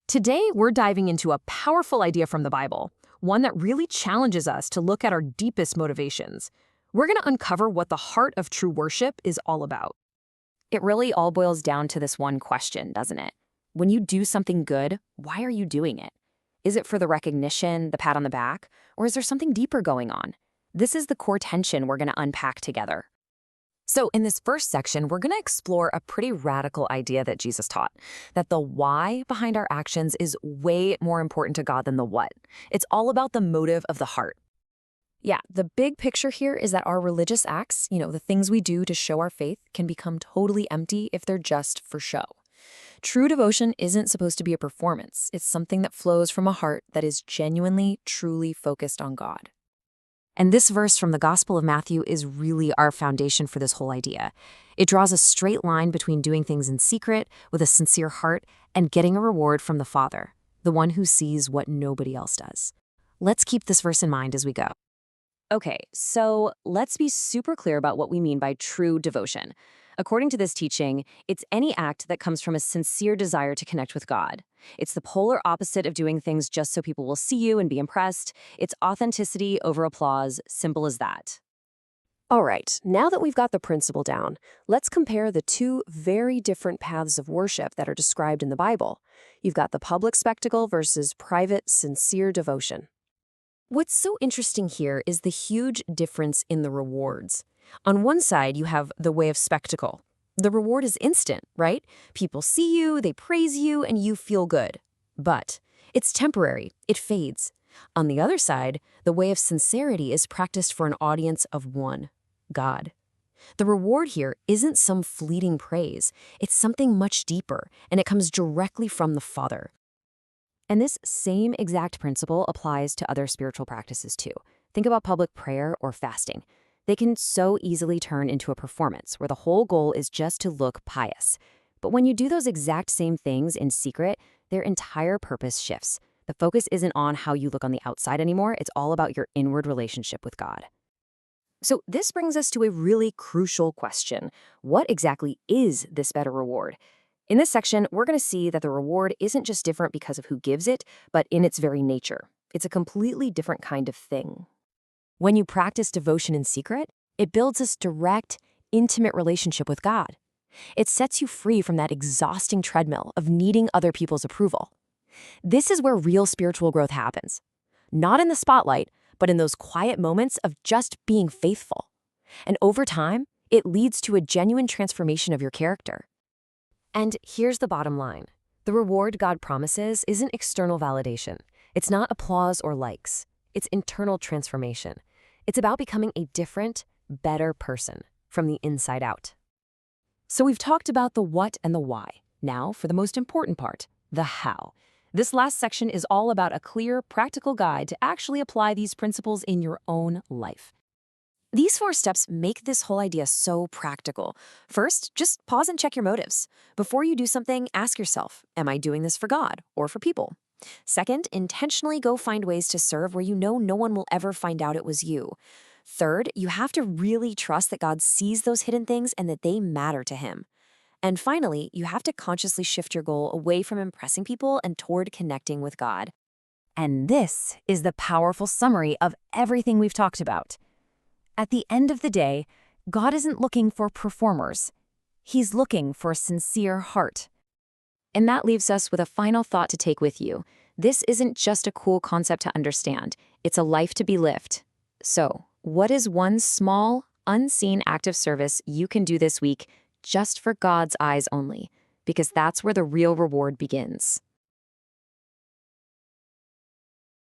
Today, we're diving into a powerful idea from the Bible, one that really challenges us to look at our deepest motivations. We're going to uncover what the heart of true worship is all about. It really all boils down to this one question, doesn't it? When you do something good, why are you doing it? Is it for the recognition, the pat on the back, or is there something deeper going on? This is the core tension we're going to unpack together. So, in this first section, we're going to explore a pretty radical idea that Jesus taught, that the why behind our actions is way more important to God than the what. It's all about the motive of the heart. Yeah, the big picture here is that our religious acts, the things we do to show our faith, can become totally empty if they're just for show. True devotion isn't supposed to be a performance. It's something that flows from a heart that is genuinely, truly focused on God. And this verse from the Gospel of Matthew is really our foundation for this whole idea. It draws a straight line between doing things in secret with a sincere heart and getting a reward from the Father, the one who sees what nobody else does. Let's keep this verse in mind as we go. Okay, so let's be super clear about what we mean by true devotion. According to this teaching, it's any act that comes from a sincere desire to connect with God. It's the polar opposite of doing things just so people will see you and be impressed. It's authenticity over applause, simple as that. All right, now that we've got the principle down, let's compare the two very different paths of worship that are described in the Bible. You've got the public spectacle versus private, sincere devotion. What's so interesting here is the huge difference in the rewards. On one side, you have the way of spectacle. The reward is instant, right? People see you, they praise you, and you feel good. But it's temporary, it fades. On the other side, the way of sincerity is practiced for an audience of one, God. The reward here isn't some fleeting praise. It's something much deeper, and it comes directly from the Father. And this same exact principle applies to other spiritual practices too. Think about public prayer or fasting. They can so easily turn into a performance where the whole goal is just to look pious. But when you do those exact same things in secret, their entire purpose shifts. The focus isn't on how you look on the outside anymore. It's all about your inward relationship with God. So this brings us to a really crucial question. What exactly is this better reward? In this section, we're going to see that the reward isn't just different because of who gives it, but in its very nature. It's a completely different kind of thing. When you practice devotion in secret, it builds this direct, intimate relationship with God. It sets you free from that exhausting treadmill of needing other people's approval. This is where real spiritual growth happens. Not in the spotlight, but in those quiet moments of just being faithful. And over time, it leads to a genuine transformation of your character. And here's the bottom line. The reward God promises isn't external validation. It's not applause or likes. It's internal transformation. It's about becoming a different, better person from the inside out. So we've talked about the what and the why. Now for the most important part, the how. This last section is all about a clear, practical guide to actually apply these principles in your own life. These 4 steps make this whole idea so practical. First, just pause and check your motives. Before you do something, ask yourself, am I doing this for God or for people? Second, intentionally go find ways to serve where you know no one will ever find out it was you. Third, you have to really trust that God sees those hidden things and that they matter to Him. And finally, you have to consciously shift your goal away from impressing people and toward connecting with God. And this is the powerful summary of everything we've talked about. At the end of the day, God isn't looking for performers. He's looking for a sincere heart. And that leaves us with a final thought to take with you. This isn't just a cool concept to understand. It's a life to be lived. So, what is one small, unseen act of service you can do this week just for God's eyes only? Because that's where the real reward begins.